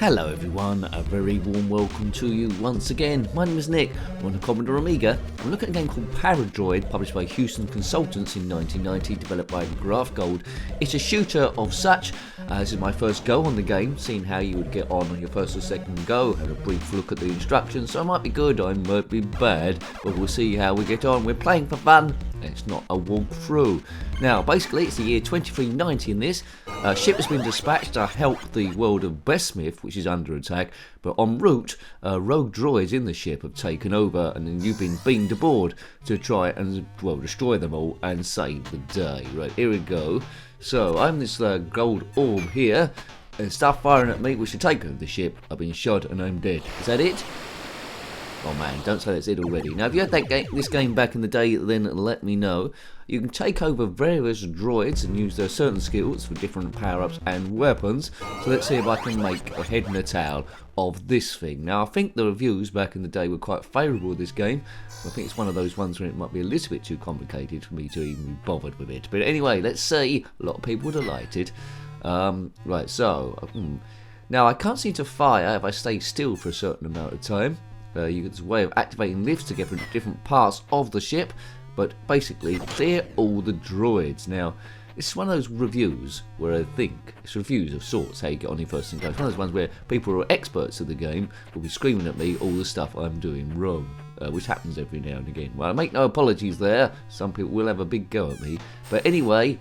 Hello everyone, a very warm welcome to you once again. My name is Nick, I'm on the Commodore Amiga. I'm looking at a game called Paradroid, published by Hewson Consultants in 1990, developed by Graph Gold. It's a shooter of such. This is my first go on the game, seeing how you would get on your first or second go. Had a brief look at the instructions, so I might be good, I might be bad, but we'll see how we get on. We're playing for fun. It's not a walkthrough. Now, basically, it's the year 2390 in this. A ship has been dispatched to help the world of Besmith, which is under attack. But en route, rogue droids in the ship have taken over, and then you've been beamed aboard to try and, well, destroy them all and save the day. Right, here we go. So, I'm this gold orb here, and stuff firing at me, which should take over the ship. I've been shot and I'm dead. Is that it? Oh man, don't say that's it already. Now, if you had this game back in the day, then let me know. You can take over various droids and use their certain skills for different power-ups and weapons. So let's see if I can make a head and a tail of this thing. Now, I think the reviews back in the day were quite favourable of this game. I think it's one of those ones where it might be a little bit too complicated for me to even be bothered with it. But anyway, let's see. A lot of people were delighted. Right, so... Now, I can't seem to fire if I stay still for a certain amount of time. There's a way of activating lifts to get from different parts of the ship, but basically clear all the droids. Now, it's one of those reviews where I think it's reviews of sorts, how you get on your first and go. It's one of those ones where people who are experts of the game will be screaming at me all the stuff I'm doing wrong, which happens every now and again. Well, I make no apologies there. Some people will have a big go at me, but anyway,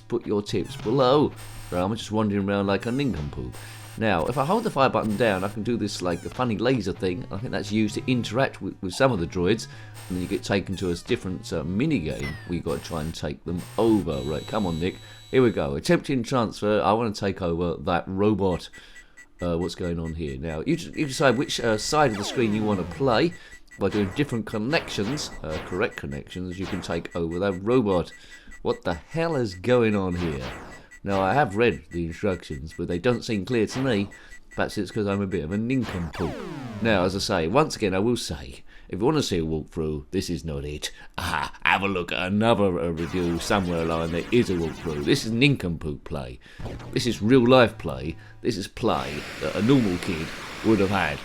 put your tips below. I'm just wandering around like a nincompoop. Now, if I hold the fire button down, I can do this like a funny laser thing. I think that's used to interact with some of the droids, and then you get taken to a different mini game where you've got to try and take them over. Right, come on, Nick. Here we go. Attempting transfer. I want to take over that robot. What's going on here? Now, you decide which side of the screen you want to play. By doing different connections, correct connections, you can take over that robot. What the hell is going on here? Now, I have read the instructions, but they don't seem clear to me. Perhaps it's because I'm a bit of a nincompoop. Now, as I say, once again, I will say, if you want to see a walkthrough, this is not it. Have a look at another review somewhere along there is a walkthrough. This is nincompoop play. This is real-life play. This is play that a normal kid would have had.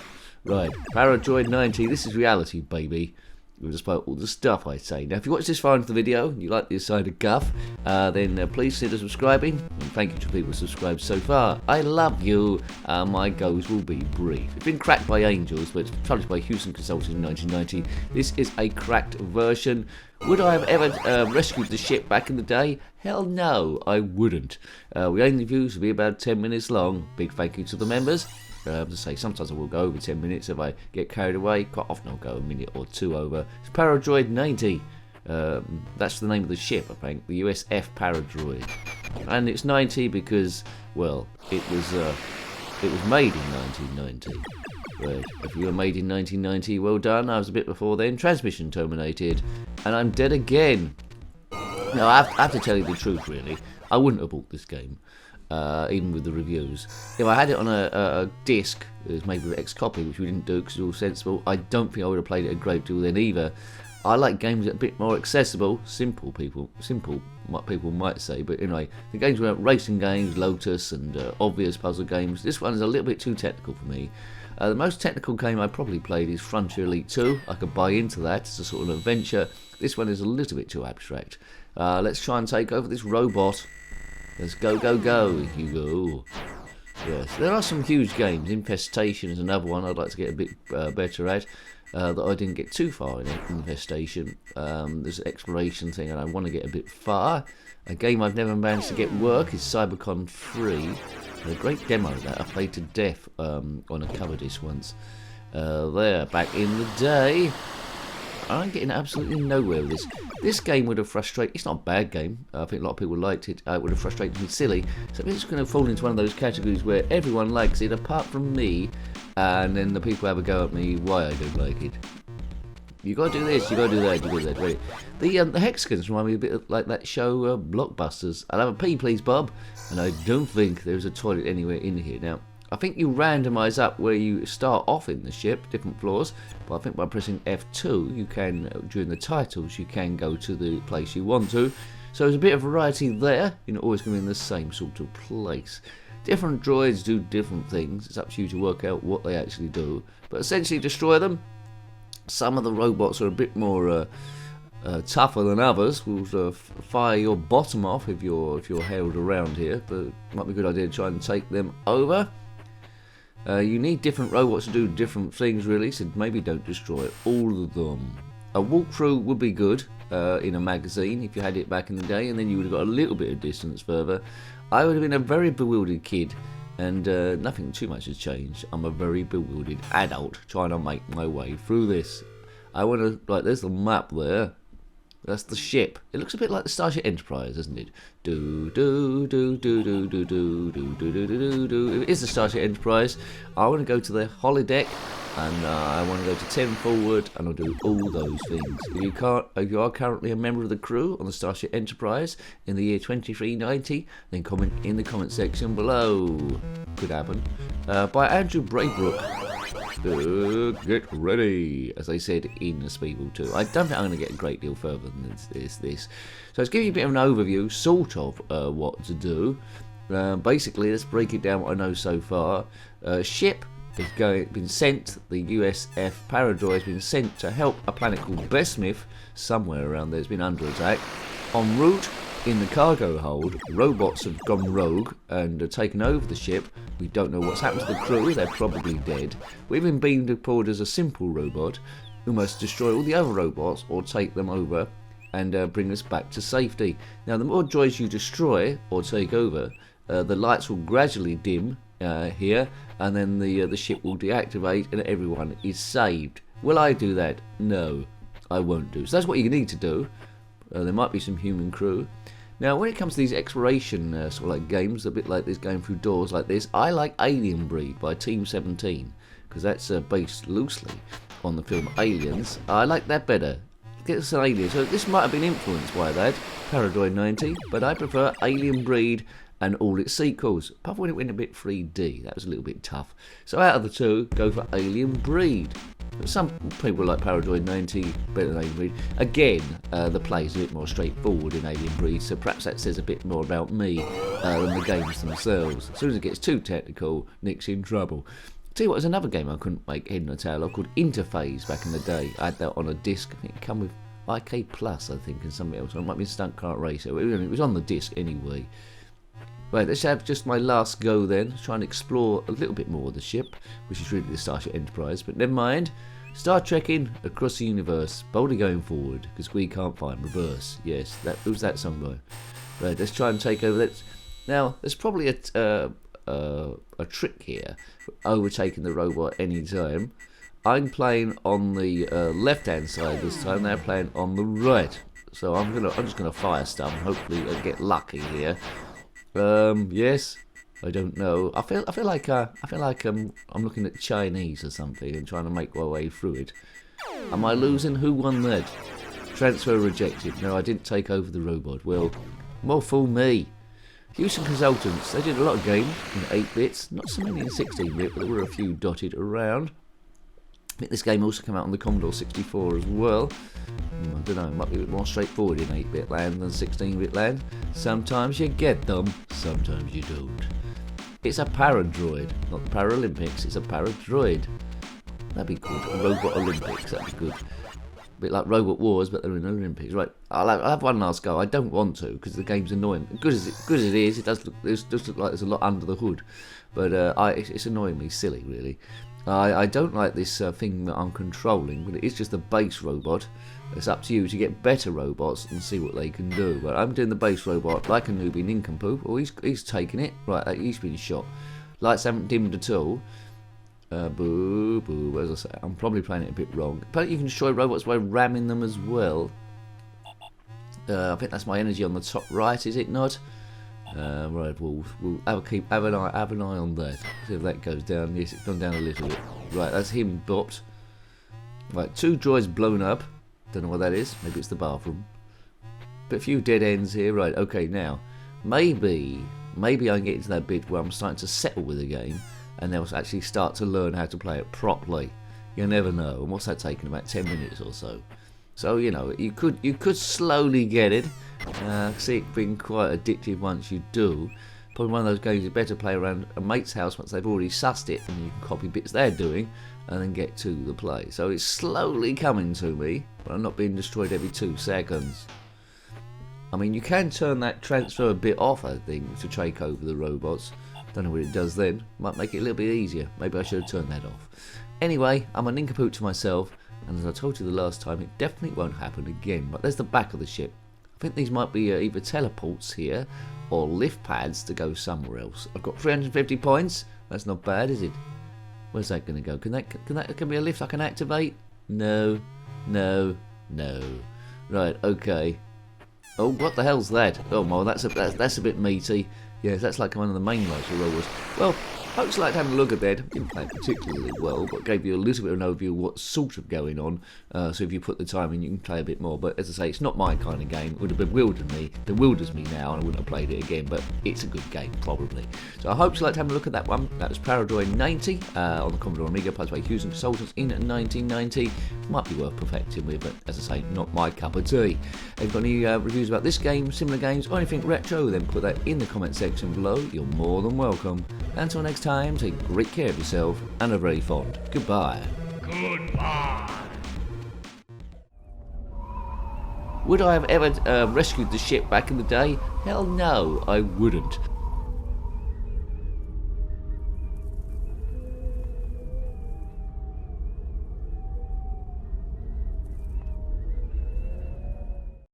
Right, Paradroid 90, this is reality, baby. Despite all the stuff I say. Now, if you watch this far into the video and you like this side of guff, then please consider subscribing. And thank you to people who subscribed so far. I love you. My goes will be brief. It's been cracked by angels, but it's published by Hewson Consultants in 1990. This is a cracked version. Would I have ever rescued the ship back in the day? Hell no, I wouldn't. We aim the views to be about 10 minutes long. Big thank you to the members. To say sometimes I will go over 10 minutes if I get carried away. Quite often I'll go a minute or two over. It's Paradroid 90. That's the name of the ship, I think. The USF Paradroid. And it's 90 because, well, it was made in 1990. Right. If you were made in 1990, well done. I was a bit before then. Transmission terminated. And I'm dead again. Now, I have to tell you the truth, really. I wouldn't have bought this game. Even with the reviews. If I had it on a disc, it was made with X copy, which we didn't do because it was all sensible, I don't think I would have played it a great deal then either. I like games that are a bit more accessible, simple people might say, but anyway, the games were racing games, Lotus and obvious puzzle games. This one is a little bit too technical for me. The most technical game I probably played is Frontier Elite 2. I could buy into that, it's a sort of adventure. This one is a little bit too abstract. Let's try and take over this robot. Let's go, go, go, Hugo. Yes, there are some huge games. Infestation is another one I'd like to get a bit better at. That I didn't get too far in Infestation. There's an exploration thing and I want to get a bit far. A game I've never managed to get work is Cybercon 3. A great demo of that I played to death on a cover disc once. There, back in the day. I'm getting absolutely nowhere with this. This game would have frustrated... It's not a bad game. I think a lot of people liked it. It would have frustrated me silly. So it's going to fall into one of those categories where everyone likes it apart from me. And then the people have a go at me why I don't like it. You got to do this, you got to do that, you got to do that. Right. The hexagons remind me a bit like that show Blockbusters. I'll have a pee please, Bob. And I don't think there's a toilet anywhere in here. Now, I think you randomise up where you start off in the ship, different floors, but I think by pressing F2 you can, during the titles, you can go to the place you want to. So there's a bit of variety there, you're not always going to be in the same sort of place. Different droids do different things. It's up to you to work out what they actually do. But essentially destroy them. Some of the robots are a bit more tougher than others. Will fire your bottom off if you're held around here. But it might be a good idea to try and take them over. You need different robots to do different things, really, so maybe don't destroy all of them. A walkthrough would be good in a magazine if you had it back in the day, and then you would have got a little bit of distance further. I would have been a very bewildered kid, and nothing too much has changed. I'm a very bewildered adult trying to make my way through this. I want to, like, there's the map there. That's the ship. It looks a bit like the Starship Enterprise, doesn't it? Do do do do do do do do do do do do. It is the Starship Enterprise. I want to go to the holodeck, and I want to go to 10 forward, and I'll do all those things. If you are currently a member of the crew on the Starship Enterprise in the year 2390, then comment in the comment section below. Could happen. By Andrew Braybrook. Get ready, as they said in the Speedball 2. I don't think I'm going to get a great deal further than this. So let's give you a bit of an overview, sort of, what to do. Basically, let's break it down what I know so far. Ship has been sent, the USF Paradroid has been sent to help a planet called Besmith, somewhere around there. It's been under attack. En route, in the cargo hold, robots have gone rogue and taken over the ship. We don't know what's happened to the crew, they're probably dead. We've been beamed aboard as a simple robot who must destroy all the other robots or take them over and bring us back to safety. Now, the more droids you destroy or take over, the lights will gradually dim here, and then the ship will deactivate and everyone is saved. Will I do that? No, I won't do. So that's what you need to do. There might be some human crew. Now, when it comes to these exploration sort of like games, a bit like this, going through doors like this, I like Alien Breed by Team 17, because that's based loosely on the film Aliens. I like that better. Get us an alien. So this might have been influenced by that, Paradroid 90, but I prefer Alien Breed and all its sequels. Apart from when it went a bit 3D, that was a little bit tough. So out of the two, go for Alien Breed. Some people like Paradroid 90 better than Alien Breed. Again, the play is a bit more straightforward in Alien Breed, so perhaps that says a bit more about me than the games themselves. As soon as it gets too technical, Nick's in trouble. Tell you what, there's another game I couldn't make head nor tail of called Interphase back in the day. I had that on a disc. I think it came with IK Plus, I think, and something else. Or it might be Stunt Kart Racer. It was on the disc anyway. Right, let's have just my last go then. Let's try and explore a little bit more of the ship, which is really the Starship Enterprise. But never mind. Star trekking across the universe, boldly going forward, because we can't find reverse. Yes, who's that song by? Right, let's try and take over that. Now, there's probably a trick here for overtaking the robot any time. I'm playing on the left-hand side this time. They're playing on the right. So I'm just gonna fire stuff and hopefully get lucky here. Yes, I don't know. I feel like I'm looking at Chinese or something and trying to make my way through it. Am I losing? Who won that? Transfer rejected. No, I didn't take over the robot. Well, more fool me. Hewson Consultants. They did a lot of games in 8 bits, not so many in 16-bit, but there were a few dotted around. I think this game also came out on the Commodore 64 as well. I don't know, it might be a bit more straightforward in 8-bit land than 16-bit land. Sometimes you get them, sometimes you don't. It's a Paradroid, not the Paralympics, it's a Paradroid. That'd be good, Robot Olympics, that'd be good. A bit like Robot Wars, but they're in Olympics. Right, I'll have one last go. I don't want to, because the game's annoying. Good as it is, it does look like there's a lot under the hood. But it's annoying me silly, really. I don't like this thing that I'm controlling, but it is just a base robot. It's up to you to get better robots and see what they can do. But I'm doing the base robot like a newbie nincompoop. Oh, he's taking it. Right, he's been shot. Lights haven't dimmed at all. Boo, boo, as I say, I'm probably playing it a bit wrong. But you can destroy robots by ramming them as well. I think that's my energy on the top right, is it not? Right, we'll have an eye on that. See if that goes down. Yes, it's gone down a little bit. Right, that's him bopped. Right, 2 droids blown up. Don't know what that is. Maybe it's the bathroom. But a few dead ends here. Right, okay, now maybe I can get into that bit where I'm starting to settle with the game, and they'll actually start to learn how to play it properly. You never know. And what's that taking? About 10 minutes or so. So you know, you could slowly get it. See it being quite addictive once you do. Probably one of those games you better play around a mate's house once they've already sussed it, and you can copy bits they're doing and then get to the play. So it's slowly coming to me, but I'm not being destroyed every 2 seconds. I mean, you can turn that transfer a bit off, I think, to take over the robots. Don't know what it does then. Might make it a little bit easier. Maybe I should have turned that off. Anyway, I'm a nincompoop to myself, and as I told you the last time, it definitely won't happen again. But there's the back of the ship. I think these might be either teleports here or lift pads to go somewhere else. I've got 350 points. That's not bad, is it? Where's that going to go? Can that be a lift I can activate? No, no, no. Right, okay. Oh, what the hell's that? Oh, well, that's a bit meaty. Yes, that's like one of the main motor rollers. Well, folks like having a look at that. Didn't play particularly well, but gave you a little bit of an overview of what's sort of going on. So if you put the time in, you can play a bit more. But as I say, it's not my kind of game. It would have bewilders me now, and I wouldn't have played it again. But it's a good game, probably. So I hope you liked having a look at that one. That was Paradroid 90 on the Commodore Amiga, published by Hewson Consultants in 1990. Might be worth perfecting with, but as I say, not my cup of tea. If you've got any reviews about this game, similar games, or anything retro, then put that in the comment section below. You're more than welcome. Until next time, take great care of yourself and are very fond. Goodbye. Goodbye. Would I have ever rescued the ship back in the day? Hell no, I wouldn't.